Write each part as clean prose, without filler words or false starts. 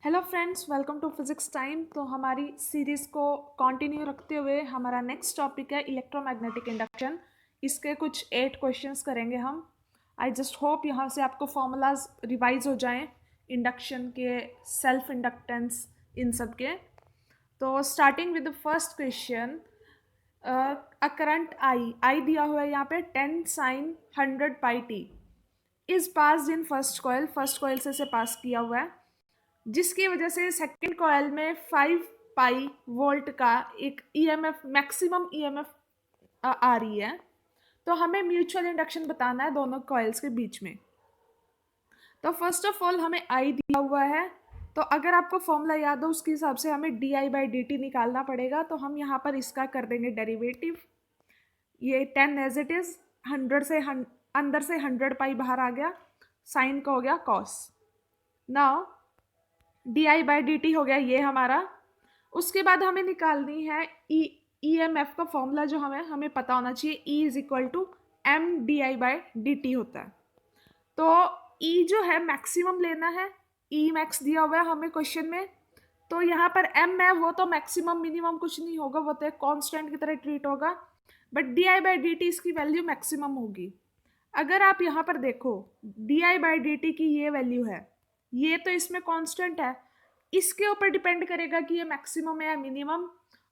Hello friends, welcome to physics time. तो हमारी series को कंटिन्यू रखते हुए हमारा नेक्स्ट टॉपिक है इलेक्ट्रोमैग्नेटिक इंडक्शन। इसके कुछ 8 क्वेश्चंस करेंगे हम। आई जस्ट होप यहाँ से आपको फॉर्मूलाज रिवाइज हो जाएं, इंडक्शन के, सेल्फ इंडक्टेंस, इन सब के। तो starting with the first question, a current I दिया हुआ है यहाँ पे 10 sine 100 pi T is pass in first coil से इसे पास किया हुआ है, जिसकी वजह से सेकेंड कॉइल में 5 पाई वोल्ट का एक ईएमएफ, मैक्सिमम ईएमएफ आ रही है। तो हमें म्यूचुअल इंडक्शन बताना है दोनों कॉइल्स के बीच में। तो फर्स्ट ऑफ ऑल हमें आई दिया हुआ है, तो अगर आपको फॉर्मूला याद हो उसके हिसाब से हमें D I by D T निकालना पड़ेगा। तो हम यहाँ पर इसका कर देंगे डेरिवेटिव। ये 10 एज इट इज, 100 से अंदर से 100 पाई बाहर आ गया, साइन का हो गया cos. Now D I by D T हो गया ये हमारा। उसके बाद हमें निकालनी है ई एम एफ का फॉर्मूला, जो हमें पता होना चाहिए। E is equal to M D I by D T होता है। तो ई जो है मैक्सिमम लेना है, ई मैक्स दिया हुआ है हमें क्वेश्चन में। तो यहाँ पर एम है, वो तो मैक्सिमम मिनिमम कुछ नहीं होगा, वो तो एक कॉन्स्टेंट की तरह ट्रीट होगा। But D I by D T इसकी वैल्यू मैक्सिमम होगी। अगर आप यहाँ पर देखो, D I by D T की ये वैल्यू है, ये तो इसमें कांस्टेंट है, इसके ऊपर डिपेंड करेगा कि ये मैक्सिमम है या मिनिमम।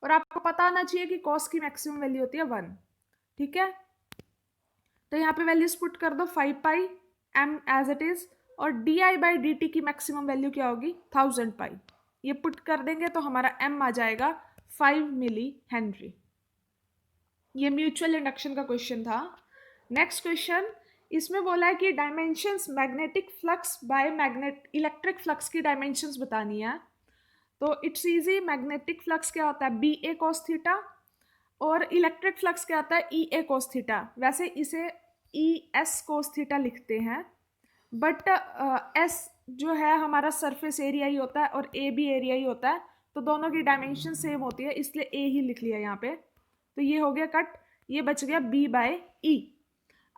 और आपको पता होना चाहिए कि कॉस की मैक्सिमम वैल्यू होती है 1। ठीक है, तो यहाँ पे वैल्यूज पुट कर दो, 5 पाई एम एज इट इज, और D I by D T की मैक्सिमम वैल्यू क्या होगी, 1000 पाई। ये पुट कर देंगे तो हमारा एम आ जाएगा 5 मिली हेनरी। ये म्यूचुअल इंडक्शन का क्वेश्चन था। नेक्स्ट क्वेश्चन, इसमें बोला है कि dimensions magnetic flux bye magnet electric flux की डायमेंशंस बतानी है। तो इट्स इजी, मैग्नेटिक फ्लक्स क्या होता है, बी ए कॉस थीटा, और इलेक्ट्रिक फ्लक्स क्या होता है, ई ए कॉस थीटा। वैसे इसे ई एस कॉस थीटा लिखते हैं, बट एस जो है हमारा सरफेस एरिया ही होता है और ए भी एरिया ही होता है, तो दोनों की डायमेंशन सेम होती है, इसलिए ए ही लिख लिया यहाँ पे। तो ये हो गया कट, ये बच गया बी बाय ई।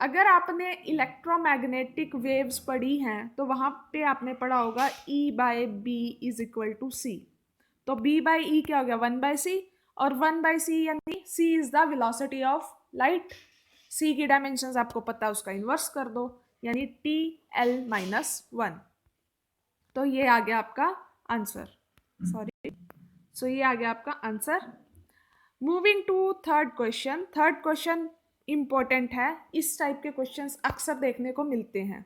अगर आपने इलेक्ट्रोमैग्नेटिक वेव्स पढ़ी हैं तो वहाँ पे आपने पढ़ा होगा E by B is equal to C. तो बी बाय ई क्या हो गया, 1 बाय सी, और 1 बाय सी यानी C is the velocity of light. C की डायमेंशंस आपको पता है, उसका इन्वर्स कर दो, यानी टी एल माइनस 1। तो ये आ गया आपका आंसर, सॉरी, सो ये आ गया आपका answer. Moving to third question. Third question important है, इस टाइप के क्वेश्चंस अक्सर देखने को मिलते हैं।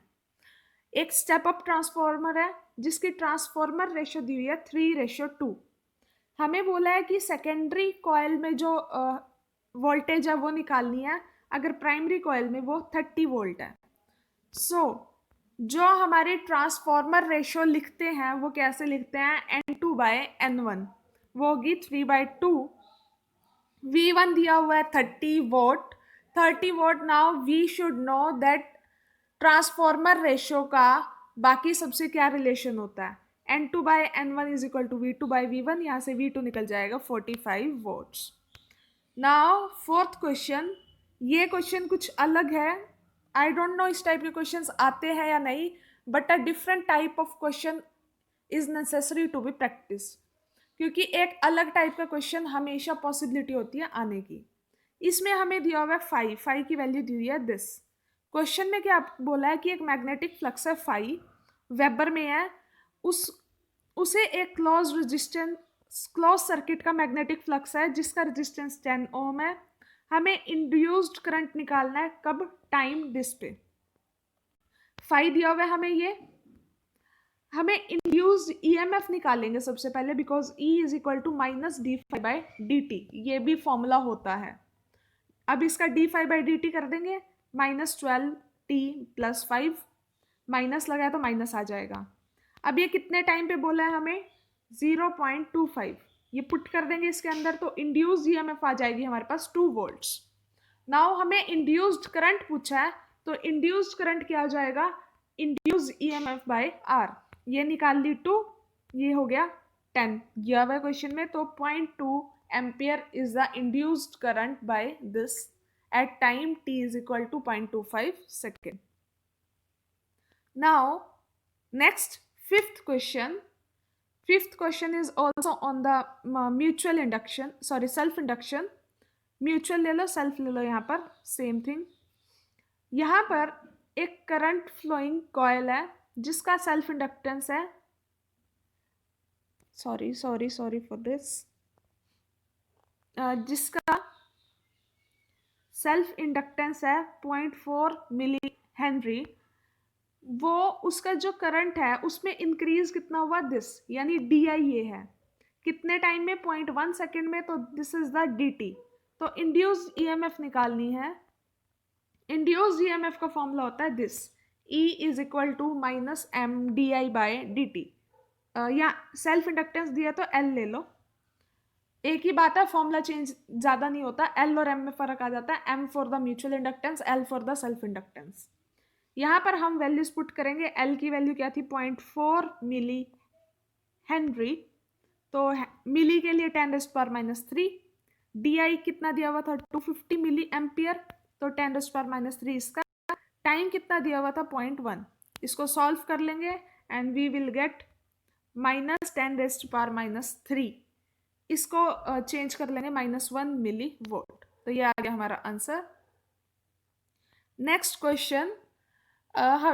एक स्टेप अप ट्रांसफॉर्मर है जिसकी ट्रांसफॉर्मर रेशो दी हुई है 3:2। हमें बोला है कि सेकेंडरी कॉइल में जो वोल्टेज है वो निकालनी है, अगर प्राइमरी कॉइल में वो 30 वोल्ट है। सो जो हमारे ट्रांसफॉर्मर रेशो लिखते हैं वो कैसे लिखते हैं, N2 बाय N1, वो होगी 3/2। V1 दिया हुआ है 30 volt, 30 volt. Now we should know that transformer ratio का बाकी सबसे क्या रिलेशन होता है, N2 by N1 is equal to V2 by V1। यहाँ से V2 निकल जाएगा 45 वोट्स। नाउ फोर्थ क्वेश्चन, ये क्वेश्चन कुछ अलग है। आई डोंट नो इस टाइप के क्वेश्चंस आते हैं या नहीं, but a different type of question is necessary to be practice, क्योंकि एक अलग टाइप का क्वेश्चन हमेशा पॉसिबिलिटी होती है आने की। इसमें हमें दिया हुआ है फाई की वैल्यू दी हुई है दिस। क्वेश्चन में क्या बोला है कि एक मैग्नेटिक फ्लक्स है फाई, वेबर में है, उसे एक क्लोज सर्किट का मैग्नेटिक फ्लक्स है जिसका रेजिस्टेंस 10 ओम है। हमें इंड्यूस्ड करंट निकालना है, कब, टाइम डिस पे। फाई दिया हुआ है हमें ये, हमें इंड्यूस्ड ईएमएफ निकालेंगे सबसे पहले, because E is equal to minus d phi by D t, ये भी फॉर्मूला होता है। अब इसका d phi by D t कर देंगे, -12t + 5, माइनस लगाया तो माइनस आ जाएगा। अब ये कितने टाइम पे बोला है हमें, 0.25, ये पुट कर देंगे इसके अंदर, तो इंड्यूस्ड ईएमएफ आ जाएगी हमारे पास 2 वोल्ट्स। नाउ हमें इंड्यूस्ड करंट पूछा है, तो इंड्यूस्ड करंट क्या हो जाएगा, इंड्यूस्ड ईएमएफ बाय आर, ये निकाल ली 2, ये हो गया 10 दिया हुआ है क्वेश्चन में। तो 0.2 ampere is the induced current by this at time t is equal to 0.25 second. Now next fifth question. Fifth question is also on the mutual induction, sorry self induction. Mutual ले लो, self ले लो, यहाँ पर same thing. यहाँ पर एक current flowing coil है जिसका self inductance है, सॉरी फॉर दिस, जिसका सेल्फ इंडक्टेंस है 0.4 मिली हेनरी. वो उसका जो करंट है उसमें इंक्रीज कितना हुआ, दिस, यानी डी आई ये है कितने टाइम में, 0.1 सेकेंड में. तो this is the d t. तो इंड्यूस्ड ईएमएफ निकालनी है. इंड्यूस्ड ईएमएफ का फॉर्मूला होता है this, E is equal to minus M D I by d t. या सेल्फ इंडक्टेंस दिया तो L ले लो, एक ही बात है, फॉर्मूला चेंज ज़्यादा नहीं होता, L और M में फ़र्क आ जाता है. M for the mutual inductance, L for the self inductance. यहाँ पर हम वैल्यूज पुट करेंगे. L की वैल्यू क्या थी, 0.4 मिली हेनरी. तो मिली के लिए 10⁻³ डी आई कितना दिया हुआ था, 250 मिली एम्पियर. तो 10⁻³ इसका. टाइम कितना दिया हुआ था, 0.1. इसको सॉल्व कर लेंगे एंड वी विल गेट -10⁻³ इसको चेंज कर लेंगे -1 मिली वोल्ट. तो ये आ गया हमारा आंसर. नेक्स्ट क्वेश्चन,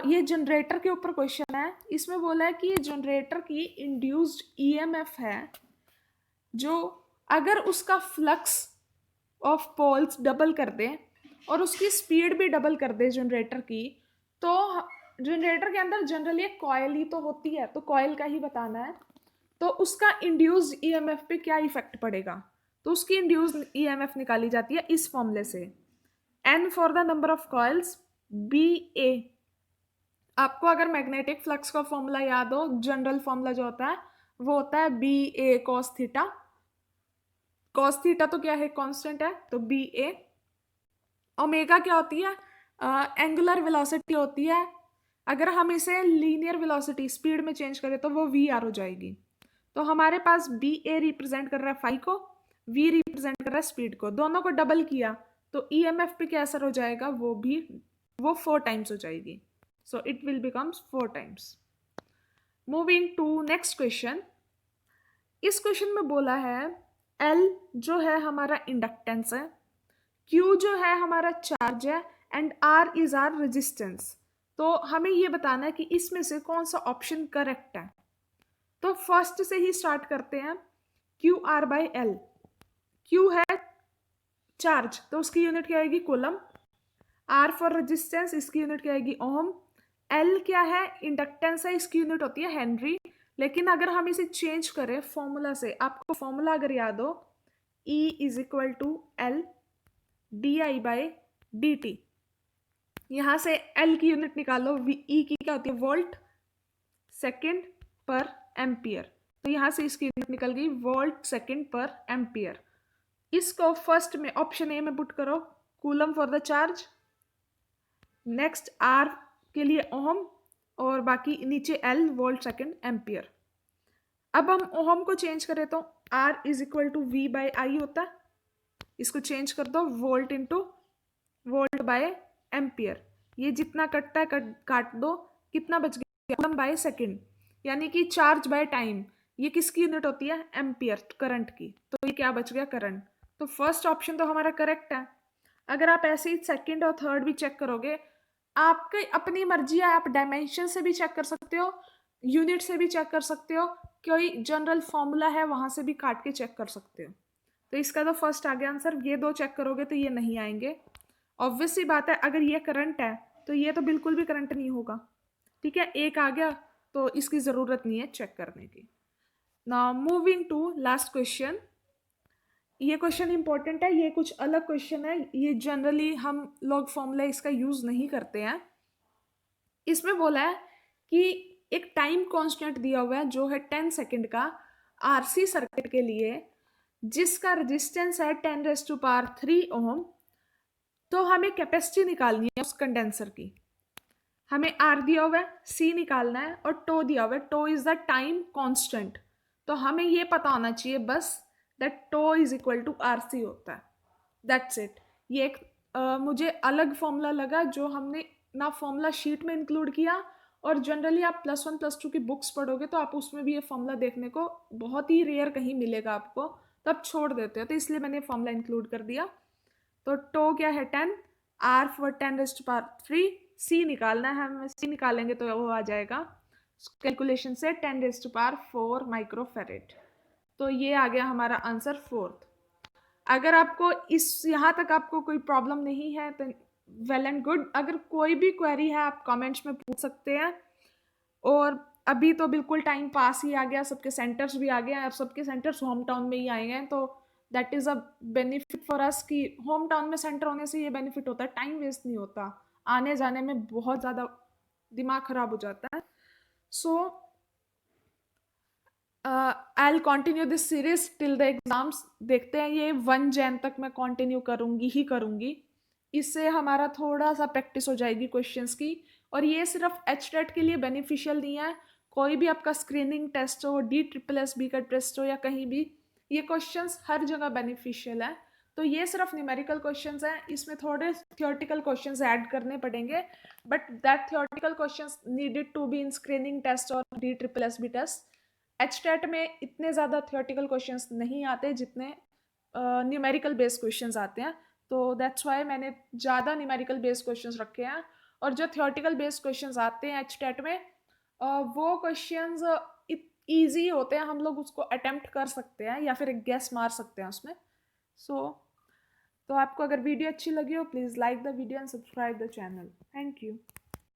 ये जनरेटर के ऊपर क्वेश्चन है. इसमें बोला है कि ये जनरेटर की इंड्यूस्ड ईएमएफ है जो अगर उसका फ्लक्स ऑफ पोल्स डबल कर दे और उसकी स्पीड भी डबल कर दे जनरेटर की, तो जनरेटर के अंदर जनरली एक कॉइल ही तो होती है, तो कॉइल का ही बताना है. तो उसका इंड्यूस्ड ईएमएफ पे क्या इफेक्ट पड़ेगा. तो उसकी इंड्यूस्ड ईएमएफ निकाली जाती है इस फॉर्मूले से, N for the number of coils, B A. आपको अगर मैग्नेटिक फ्लक्स का फॉर्मूला याद हो, जनरल फॉर्मूला जो होता है वो होता है बी ए कॉस थीटा. कॉस थीटा तो क्या है, कांस्टेंट है, तो बी ए. ओमेगा क्या होती है, एंगुलर वेलोसिटी होती है. अगर हम इसे लीनियर वेलोसिटी स्पीड में चेंज करें तो वो वी आर हो जाएगी. तो हमारे पास बी ए रिप्रेजेंट कर रहा है फाई को, वी रिप्रेजेंट कर रहा है स्पीड को. दोनों को डबल किया तो ईएमएफ पे क्या असर हो जाएगा, वो 4 टाइम्स हो जाएगी. So it will becomes 4 times. Moving to next question. इस क्वेश्चन में बोला है L जो है हमारा इंडक्टेंस है, Q जो है हमारा चार्ज है and R is R resistance. तो हमें ये बताना है कि इसमें से कौन सा ऑप्शन करेक्ट है. तो फर्स्ट से ही स्टार्ट करते हैं. Q R by L. Q है चार्ज तो उसकी यूनिट क्या आएगी, कूलम. आर फॉर रेजिस्टेंस, इसकी यूनिट क्या आएगी, ओम. एल क्या है, इंडक्टेंस है, इसकी यूनिट होती है हेनरी. लेकिन अगर हम इसे चेंज करें फॉर्मूला से, आपको फॉर्मूला अगर याद हो, E is equal to L d I by D t. यहाँ से L की यूनिट निकालो, E की क्या होती है, वोल्ट सेकेंड पर एम्पियर. तो यहाँ से इसकी यूनिट निकल गई वोल्ट सेकेंड पर एम्पियर. इसको फर्स्ट में ऑप्शन ए में पुट करो, coulomb for the charge. Next R के लिए ओम और बाकी नीचे L वोल्ट सेकेंड एम्पियर. अब हम ओम को चेंज करें तो R is equal to V by I होता है. इसको चेंज कर दो, volt into volt by ampere. ये जितना कटता है काट दो, कितना बच गया, कूलम बाय सेकेंड. यानी कि चार्ज बाय टाइम, ये किसकी यूनिट होती है, एम्पियर, करंट की. तो ये क्या बच गया, करंट. तो फर्स्ट ऑप्शन तो हमारा करेक्ट है. अगर आप ऐसे ही सेकंड और थर्ड भी चेक करोगे, आपकी अपनी मर्जी है, आप डायमेंशन से भी चेक कर सकते हो, यूनिट से भी चेक कर सकते हो, कोई जनरल फॉर्मूला है वहां से भी काट के चेक कर सकते हो. तो इसका तो फर्स्ट आ गया आंसर. ये दो चेक करोगे तो ये नहीं आएंगे. ऑब्वियस सी बात है, अगर ये करंट है तो ये तो बिल्कुल भी करंट नहीं होगा. ठीक है, एक आ गया तो इसकी ज़रूरत नहीं है चेक करने की. Now moving to last question. ये क्वेश्चन इंपॉर्टेंट है, ये कुछ अलग क्वेश्चन है, ये जनरली हम लोग फॉर्मूला इसका यूज़ नहीं करते हैं. इसमें बोला है कि एक टाइम कांस्टेंट दिया हुआ है जो है 10 सेकेंड का आरसी सर्किट के लिए, जिसका रेजिस्टेंस है 10⁻³ ओम. तो हमें कैपेसिटी निकालनी है उस कंडेंसर की. हमें आर दिया हुआ है, सी निकालना है और टो दिया हुआ है. Tau is the time constant. तो हमें ये पता होना चाहिए बस that tau is equal to R C होता है. That's it. ये एक मुझे अलग फॉर्मूला लगा जो हमने ना फॉर्मूला शीट में इंक्लूड किया और जनरली आप +1 +2 की बुक्स पढ़ोगे तो आप उसमें भी ये फॉर्मूला देखने को बहुत ही रेयर कहीं मिलेगा आपको, तो आप छोड़ देते हो, तो इसलिए मैंने फॉर्मूला इंक्लूड कर दिया। तो टो क्या है 10, आर फॉर 10⁻3, सी निकालना है हमें, सी निकालेंगे तो वो आ जाएगा कैलकुलेशन से 10⁻4 माइक्रोफेरेड। तो ये आ गया हमारा आंसर 4th। अगर आपको इस यहाँ तक आपको कोई प्रॉब्लम नहीं है तो वेल एंड गुड। अगर कोई भी क्वेरी है आप कमेंट्स में पूछ सकते हैं। और अभी तो बिल्कुल टाइम पास ही आ गया, सबके सेंटर्स भी आ गए हैं, अब सबके सेंटर्स होम टाउन में ही आए हैं, तो that is a benefit for us कि होम टाउन में सेंटर होने से ये बेनिफिट होता है, टाइम वेस्ट नहीं होता, आने जाने में बहुत ज़्यादा दिमाग खराब हो जाता है। So I will continue this series till the exams. देखते हैं, ये 1 जैन तक मैं कंटिन्यू करूँगी ही करूँगी। इससे हमारा थोड़ा सा प्रैक्टिस हो जाएगी क्वेश्चंस की। और ये सिर्फ HTET के लिए बेनिफिशियल नहीं है, कोई भी आपका स्क्रीनिंग टेस्ट हो, DSSB का टेस्ट हो या कहीं भी, ये क्वेश्चंस हर जगह बेनिफिशियल है। तो ये सिर्फ न्यूमेरिकल क्वेश्चंस हैं, इसमें थोड़े थियोरेटिकल क्वेश्चंस ऐड करने पड़ेंगे, but that theoretical questions needed to be in screening test और DSSB टेस्ट। HTET में इतने ज़्यादा थियोरेटिकल क्वेश्चंस नहीं आते जितने न्यूमेरिकल बेस्ड क्वेश्चंस आते हैं, तो दैट्स वाई मैंने ज़्यादा न्यूमेरिकल बेस्ड क्वेश्चंस रखे हैं। और जो थियोरेटिकल बेस्ड क्वेश्चंस आते हैं HTET में, वो क्वेश्चंस ईजी होते हैं, हम लोग उसको अटेम्प्ट कर सकते हैं या फिर एक गेस मार सकते हैं उसमें। तो आपको अगर वीडियो अच्छी लगी हो, please like the video and subscribe the channel. Thank you.